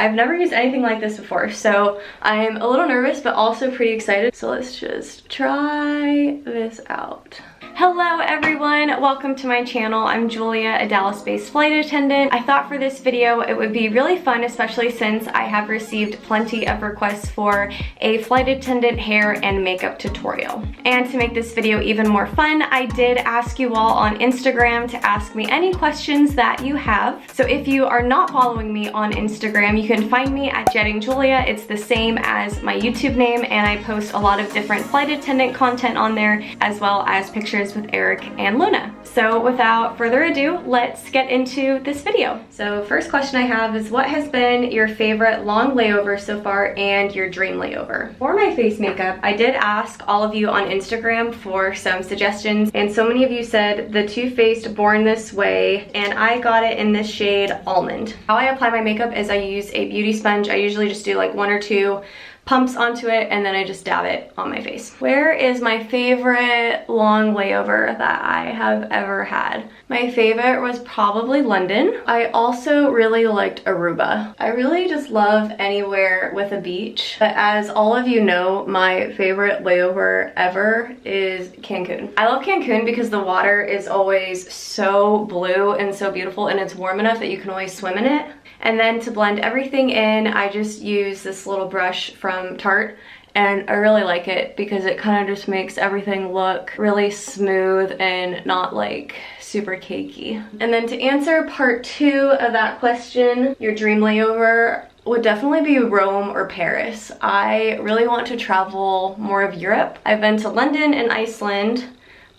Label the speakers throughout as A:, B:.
A: I've never used anything like this before, so I'm a little nervous but also pretty excited. So let's just try this out. Hello everyone, welcome to my channel. I'm Julia, a Dallas-based flight attendant. I thought for this video it would be really fun, especially since I have received plenty of requests for a flight attendant hair and makeup tutorial. And to make this video even more fun, I did ask you all on Instagram to ask me any questions that you have. So if you are not following me on Instagram, you can find me at JettingJulia. It's the same as my YouTube name, and I post a lot of different flight attendant content on there, as well as pictures with Eric and Luna. So without further ado, let's get into this video. So first question I have is, what has been your favorite long layover so far and your dream layover? For my face makeup, I did ask all of you on Instagram for some suggestions, and so many of you said the Too Faced Born This Way, and I got it in this shade Almond. How I apply my makeup is I use a beauty sponge. I usually just do like 1 or 2 pumps onto it, and then I just dab it on my face. Where is my favorite long layover that I have ever had? My favorite was probably London. I also really liked Aruba. I really just love anywhere with a beach, but as all of you know, my favorite layover ever is Cancun. I love Cancun because the water is always so blue and so beautiful, and it's warm enough that you can always swim in it. And then to blend everything in, I just use this little brush from Tarte, and I really like it because it kind of just makes everything look really smooth and not like super cakey. And then to answer part 2 of that question, your dream layover would definitely be Rome or Paris. I really want to travel more of Europe. I've been to London and Iceland,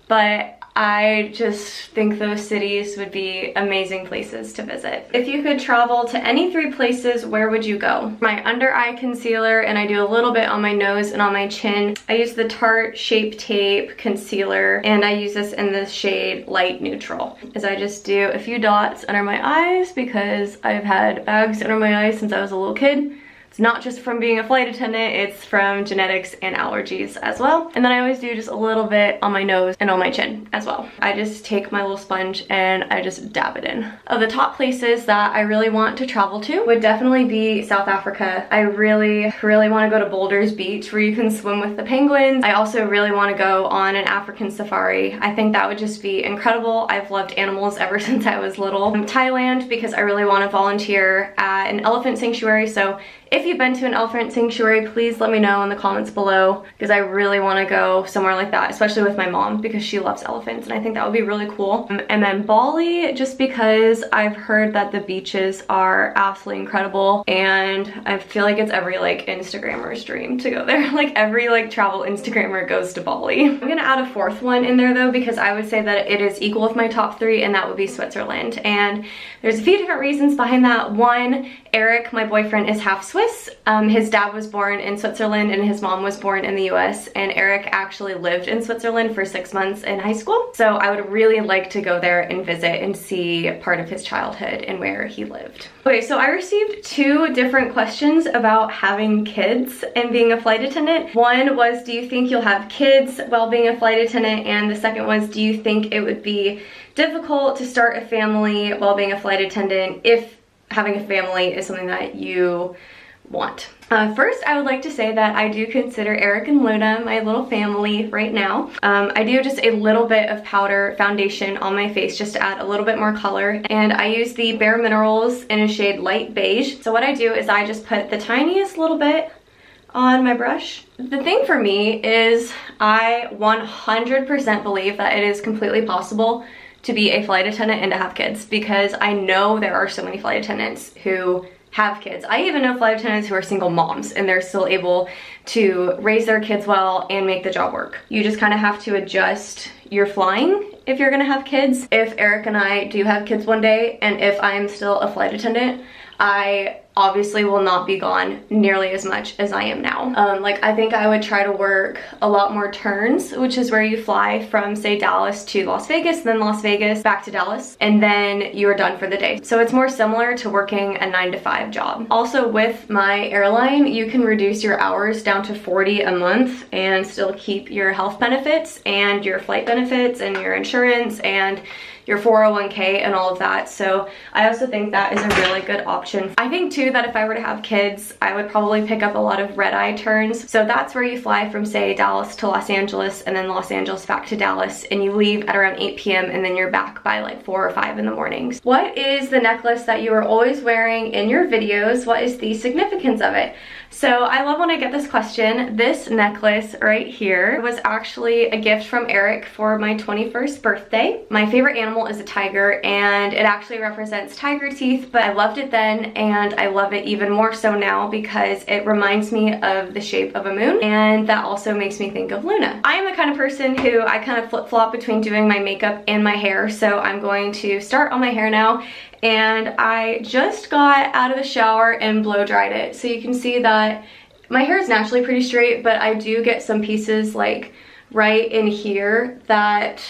A: but I just think those cities would be amazing places to visit. If you could travel to any 3 places, where would you go? My under eye concealer, and I do a little bit on my nose and on my chin. I use the Tarte Shape Tape Concealer, and I use this in the shade Light Neutral. As I just do a few dots under my eyes because I've had bags under my eyes since I was a little kid. It's not just from being a flight attendant, it's from genetics and allergies as well. And then I always do just a little bit on my nose and on my chin as well. I just take my little sponge and I just dab it in. Of the top places that I really want to travel to would definitely be South Africa. I really want to go to Boulders Beach where you can swim with the penguins. I also really want to go on an African safari. I think that would just be incredible. I've loved animals ever since I was little. Thailand, because I really want to volunteer at an elephant sanctuary. So if you've been to an elephant sanctuary, please let me know in the comments below, because I really want to go somewhere like that, especially with my mom because she loves elephants, and I think that would be really cool. And then Bali, just because I've heard that the beaches are absolutely incredible, and I feel like it's every like Instagrammer's dream to go there. Like every like travel Instagrammer goes to Bali. I'm gonna add a 4th one in there though, because I would say that it is equal with my top 3, and that would be Switzerland. And there's a few different reasons behind that. One, Eric, my boyfriend, is half Swiss. His dad was born in Switzerland and his mom was born in the US, and Eric actually lived in Switzerland for 6 months in high school. So I would really like to go there and visit and see part of his childhood and where he lived. Okay, so I received 2 different questions about having kids and being a flight attendant. One was, do you think you'll have kids while being a flight attendant? And the second was, do you think it would be difficult to start a family while being a flight attendant if having a family is something that you want? First, I would like to say that I do consider Eric and Luna my little family right now. I do just a little bit of powder foundation on my face just to add a little bit more color, and I use the Bare Minerals in a shade Light Beige. So what I do is I just put the tiniest little bit on my brush. The thing for me is I 100% believe that it is completely possible to be a flight attendant and to have kids, because I know there are so many flight attendants who have kids. I even know flight attendants who are single moms and they're still able to raise their kids well and make the job work. You just kind of have to adjust your flying if you're gonna have kids. If Eric and I do have kids one day, and if I'm still a flight attendant, I obviously will not be gone nearly as much as I am now. Like I think I would try to work a lot more turns, which is where you fly from say Dallas to Las Vegas, then Las Vegas back to Dallas, and then you're done for the day. So it's more similar to working a 9-to-5 job. Also with my airline, you can reduce your hours down to 40 a month and still keep your health benefits and your flight benefits and your insurance and your 401k and all of that. So I also think that is a really good option. I think too that if I were to have kids, I would probably pick up a lot of red-eye turns. So that's where you fly from, say, Dallas to Los Angeles, and then Los Angeles back to Dallas, and you leave at around 8 p.m. and then you're back by like 4 or 5 in the mornings. What is the necklace that you are always wearing in your videos? What is the significance of it? So I love when I get this question. This necklace right here was actually a gift from Eric for my 21st birthday. My favorite animal is a tiger, and it actually represents tiger teeth, but I loved it then and I love it even more so now because it reminds me of the shape of a moon, and that also makes me think of Luna. I am the kind of person who I kind of flip-flop between doing my makeup and my hair, so I'm going to start on my hair now. And I just got out of the shower and blow dried it. So you can see that my hair is naturally pretty straight, but I do get some pieces like right in here that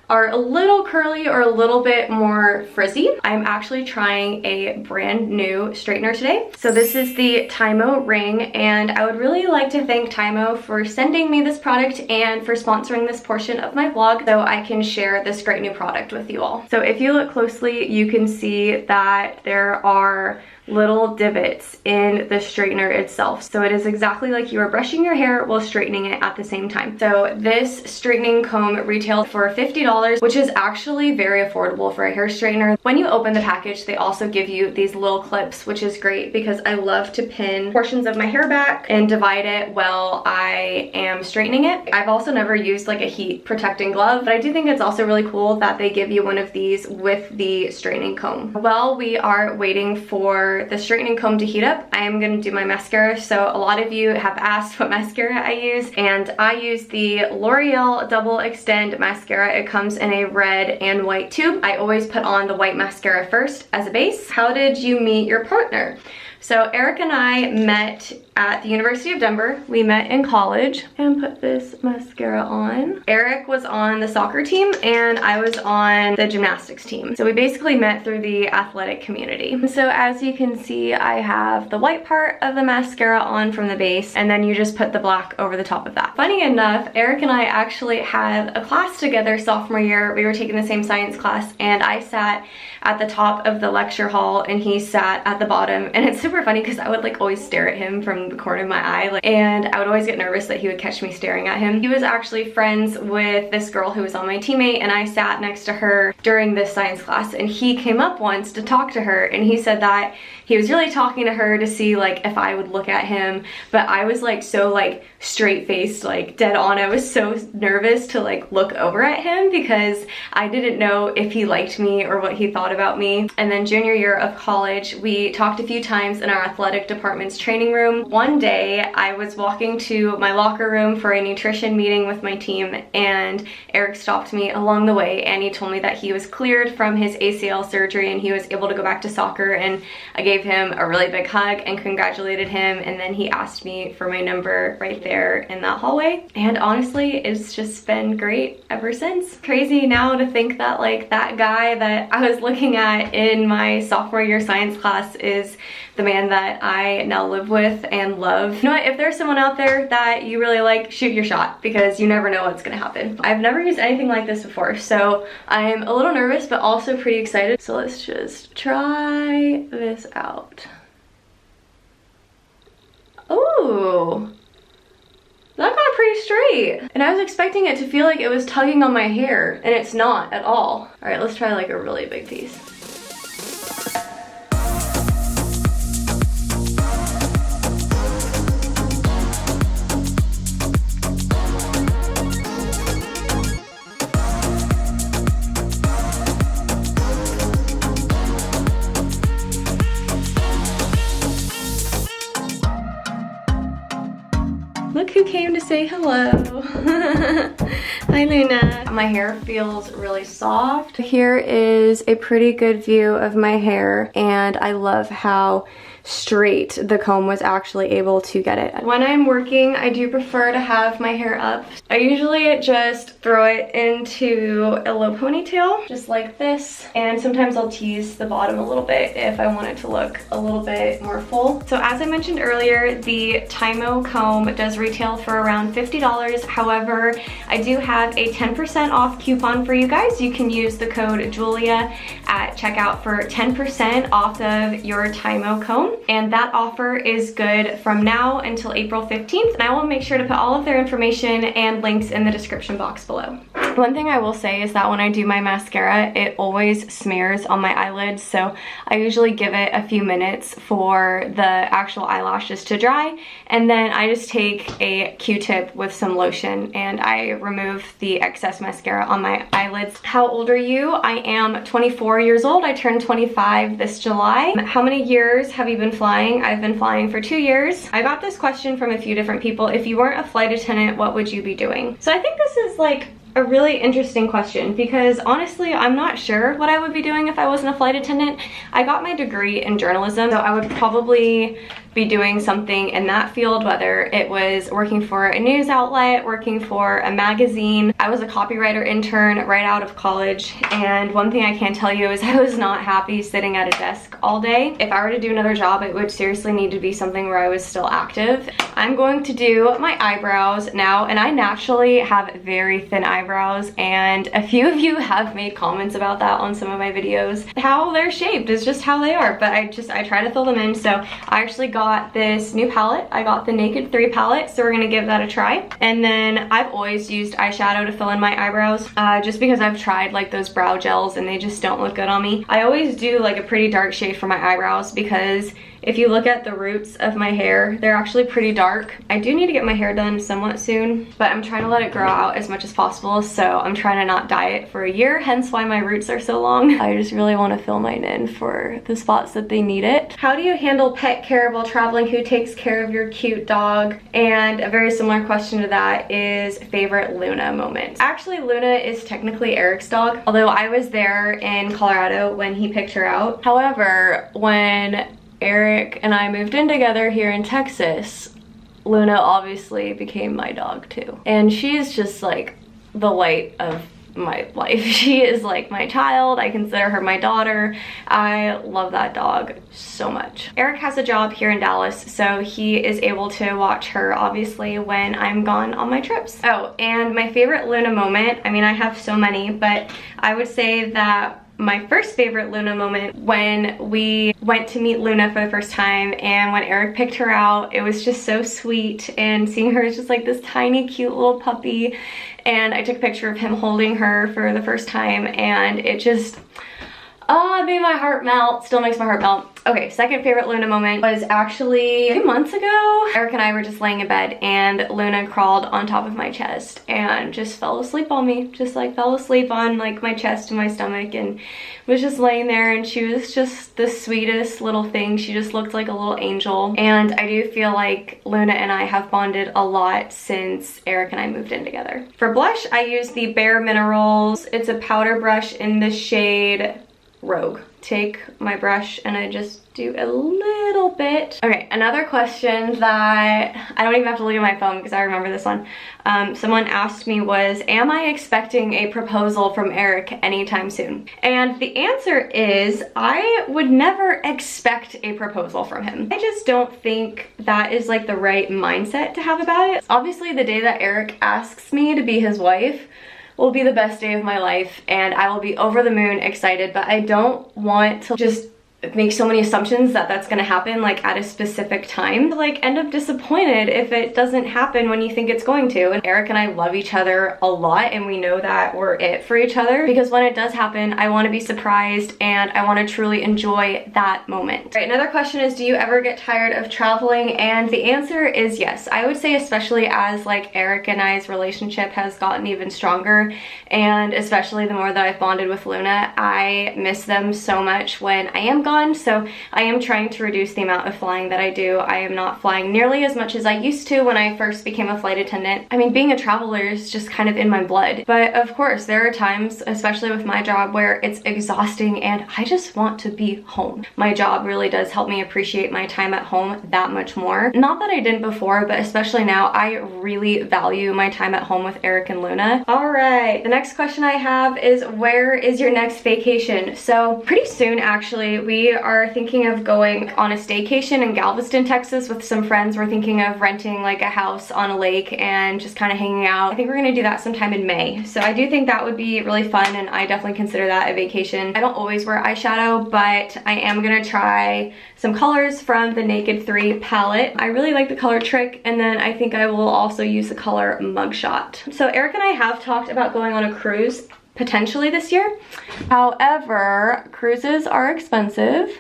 A: are a little curly or a little bit more frizzy. I'm actually trying a brand new straightener today. So this is the TYMO ring, and I would really like to thank TYMO for sending me this product and for sponsoring this portion of my vlog so I can share this great new product with you all. So if you look closely, you can see that there are little divots in the straightener itself. So it is exactly like you are brushing your hair while straightening it at the same time. So this straightening comb retailed for $50, which is actually very affordable for a hair straightener. When you open the package, they also give you these little clips, which is great because I love to pin portions of my hair back and divide it while I am straightening it. I've also never used like a heat protecting glove, but I do think it's also really cool that they give you one of these with the straightening comb. While we are waiting for the straightening comb to heat up, I am going to do my mascara. So a lot of you have asked what mascara I use, and I use the L'Oreal Double Extend mascara. It comes in a red and white tube. I always put on the white mascara first as a base. How did you meet your partner? So Eric and I met at the University of Denver. We met in college and put this mascara on. Eric was on the soccer team and I was on the gymnastics team. So we basically met through the athletic community. So as you can see, I have the white part of the mascara on from the base, and then you just put the black over the top of that. Funny enough, Eric and I actually had a class together sophomore year. We were taking the same science class, and I sat at the top of the lecture hall and he sat at the bottom. And it's super funny because I would like always stare at him from the corner of my eye, and I would always get nervous that he would catch me staring at him. He was actually friends with this girl who was on my teammate, and I sat next to her during this science class, and he came up once to talk to her, and he said that he was really talking to her to see like if I would look at him, but I was like so like straight-faced, like dead on. I was so nervous to like look over at him because I didn't know if he liked me or what he thought about me. And then junior year of college, we talked a few times in our athletic department's training room. One day I was walking to my locker room for a nutrition meeting with my team, and Eric stopped me along the way and he told me that he was cleared from his ACL surgery and he was able to go back to soccer, and I gave him a really big hug and congratulated him, and then he asked me for my number right there in that hallway. And honestly, it's just been great ever since. Crazy now to think that like that guy that I was looking at in my sophomore year science class is the man that I now live with and love. You know what, if there's someone out there that you really like, shoot your shot, because you never know what's gonna happen. I've never used anything like this before, so I'm a little nervous but also pretty excited. So let's just try this out. Ooh, that got pretty straight. And I was expecting it to feel like it was tugging on my hair, and it's not at all. All right, let's try like a really big piece. Look who came to say hello. Hi Luna. My hair feels really soft. Here is a pretty good view of my hair, and I love how straight the comb was actually able to get it. When I'm working, I do prefer to have my hair up. I usually just throw it into a low ponytail, just like this, and sometimes I'll tease the bottom a little bit if I want it to look a little bit more full. So as I mentioned earlier, the TYMO comb does retail for around $50. However, I do have have a 10% off coupon for you guys. You can use the code Julia at checkout for 10% off of your TYMO comb. And that offer is good from now until April 15th. And I will make sure to put all of their information and links in the description box below. One thing I will say is that when I do my mascara, it always smears on my eyelids. So I usually give it a few minutes for the actual eyelashes to dry. And then I just take a Q-tip with some lotion and I remove the excess mascara on my eyelids. How old are you? I am 24 years old. I turned 25 this July. How many years have you been flying? I've been flying for 2 years. I got this question from a few different people. If you weren't a flight attendant, what would you be doing? So I think this is like a really interesting question because honestly, I'm not sure what I would be doing if I wasn't a flight attendant. I got my degree in journalism, so I would probably be doing something in that field, whether it was working for a news outlet, working for a magazine. I was a copywriter intern right out of college, and one thing I can tell you is I was not happy sitting at a desk all day. If I were to do another job, it would seriously need to be something where I was still active. I'm going to do my eyebrows now, and I naturally have very thin eyebrows, and a few of you have made comments about that on some of my videos. How they're shaped is just how they are, but I try to fill them in. So I actually got this new palette. I got the Naked 3 palette, so we're gonna give that a try. And then I've always used eyeshadow to fill in my eyebrows, just because I've tried like those brow gels and they just don't look good on me. I always do like a pretty dark shade for my eyebrows because if you look at the roots of my hair, they're actually pretty dark. I do need to get my hair done somewhat soon, but I'm trying to let it grow out as much as possible, so I'm trying to not dye it for a year, hence why my roots are so long. I just really want to fill mine in for the spots that they need it. How do you handle pet care while traveling? Who takes care of your cute dog? And a very similar question to that is favorite Luna moment. Actually, Luna is technically Eric's dog, although I was there in Colorado when he picked her out. However, when Eric and I moved in together here in Texas, Luna obviously became my dog too. And she's just like the light of my life. She is like my child. I consider her my daughter. I love that dog so much. Eric has a job here in Dallas, so he is able to watch her obviously when I'm gone on my trips. Oh, and my favorite Luna moment, I mean, I have so many, but I would say that my first favorite Luna moment when we went to meet Luna for the first time, and when Eric picked her out, it was just so sweet, and seeing her as just like this tiny cute little puppy, and I took a picture of him holding her for the first time, and it just it made my heart melt. Still makes my heart melt. Okay, second favorite Luna moment was actually a few months ago. Eric and I were just laying in bed and Luna crawled on top of my chest and just fell asleep on me. Just like fell asleep on like my chest and my stomach, and was just laying there, and she was just the sweetest little thing. She just looked like a little angel. And I do feel like Luna and I have bonded a lot since Eric and I moved in together. For blush, I use the Bare Minerals. It's a powder brush in the shade Rogue. Take my brush and I just do a little bit. Okay, another question that I don't even have to look at my phone because I remember this one. Someone asked me was, am I expecting a proposal from Eric anytime soon? And the answer is, I would never expect a proposal from him. I just don't think that is like the right mindset to have about it. Obviously, the day that Eric asks me to be his wife will be the best day of my life, and I will be over the moon excited, but I don't want to just make so many assumptions that that's gonna happen like at a specific time, like end up disappointed if it doesn't happen when you think it's going to. And Eric and I love each other a lot, and we know that we're it for each other, because when it does happen, I want to be surprised and I want to truly enjoy that moment. All right, another question is, do you ever get tired of traveling? And the answer is yes. I would say, especially as like Eric and I's relationship has gotten even stronger, and especially the more that I've bonded with Luna, I miss them so much when I am gone. So I am trying to reduce the amount of flying that I do. I am not flying nearly as much as I used to when I first became a flight attendant. I mean, being a traveler is just kind of in my blood. But of course, there are times, especially with my job, where it's exhausting and I just want to be home. My job really does help me appreciate my time at home that much more. Not that I didn't before, but especially now, I really value my time at home with Eric and Luna. All right, the next question I have is, where is your next vacation? So pretty soon, actually, we we are thinking of going on a staycation in Galveston, Texas with some friends. We're thinking of renting like a house on a lake and just kind of hanging out. I think we're gonna do that sometime in May. So I do think that would be really fun, and I definitely consider that a vacation. I don't always wear eyeshadow, but I am gonna try some colors from the Naked 3 palette. I really like the color Trick, and then I think I will also use the color Mugshot. So Eric and I have talked about going on a cruise potentially this year. However, cruises are expensive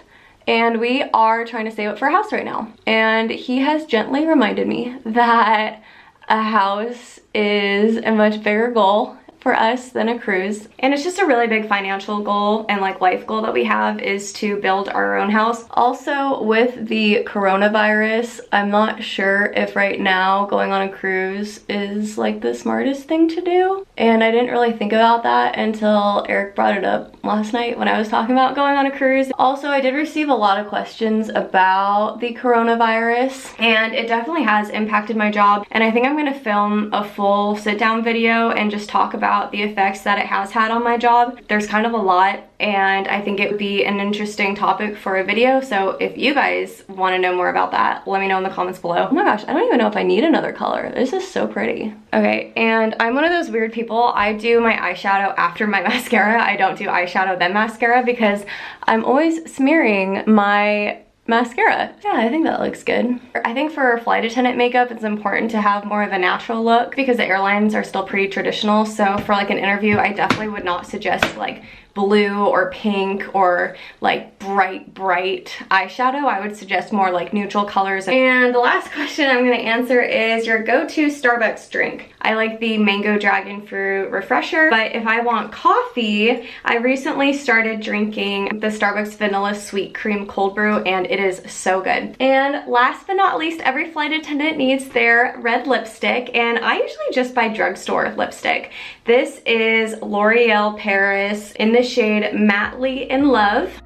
A: and we are trying to save up for a house right now. And he has gently reminded me that a house is a much bigger goal for us than a cruise. And it's just a really big financial goal and like life goal that we have is to build our own house. Also with the coronavirus, I'm not sure if right now going on a cruise is like the smartest thing to do. And I didn't really think about that until Eric brought it up last night when I was talking about going on a cruise. Also, I did receive a lot of questions about the coronavirus and it definitely has impacted my job. And I think I'm gonna film a full sit down video and just talk about the effects that it has had on my job. There's kind of a lot and I think it would be an interesting topic for a video. So if you guys want to know more about that, let me know in the comments below. Oh my gosh, I don't even know if I need another color. This is so pretty. Okay, and I'm one of those weird people. I do my eyeshadow after my mascara. I don't do eyeshadow then mascara because I'm always smearing my mascara. Yeah, I think that looks good. I think for flight attendant makeup, it's important to have more of a natural look because the airlines are still pretty traditional. So for like an interview, I definitely would not suggest like blue or pink or like bright eyeshadow. I would suggest more like neutral colors. And the last question I'm gonna answer is your go-to Starbucks drink. I like the mango dragon fruit refresher, but if I want coffee, I recently started drinking the Starbucks vanilla sweet cream cold brew and it is so good. And last but not least, every flight attendant needs their red lipstick, and I usually just buy drugstore lipstick. This is L'Oreal Paris in the shade Madly in Love.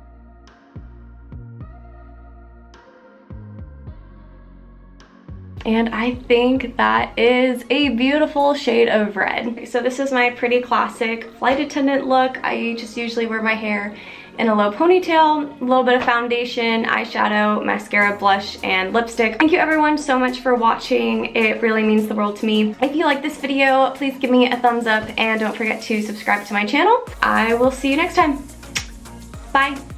A: And I think that is a beautiful shade of red. So this is my pretty classic flight attendant look. I just usually wear my hair in a low ponytail, a little bit of foundation, eyeshadow, mascara, blush, and lipstick. Thank you everyone so much for watching. It really means the world to me. If you like this video, please give me a thumbs up and don't forget to subscribe to my channel. I will see you next time. Bye.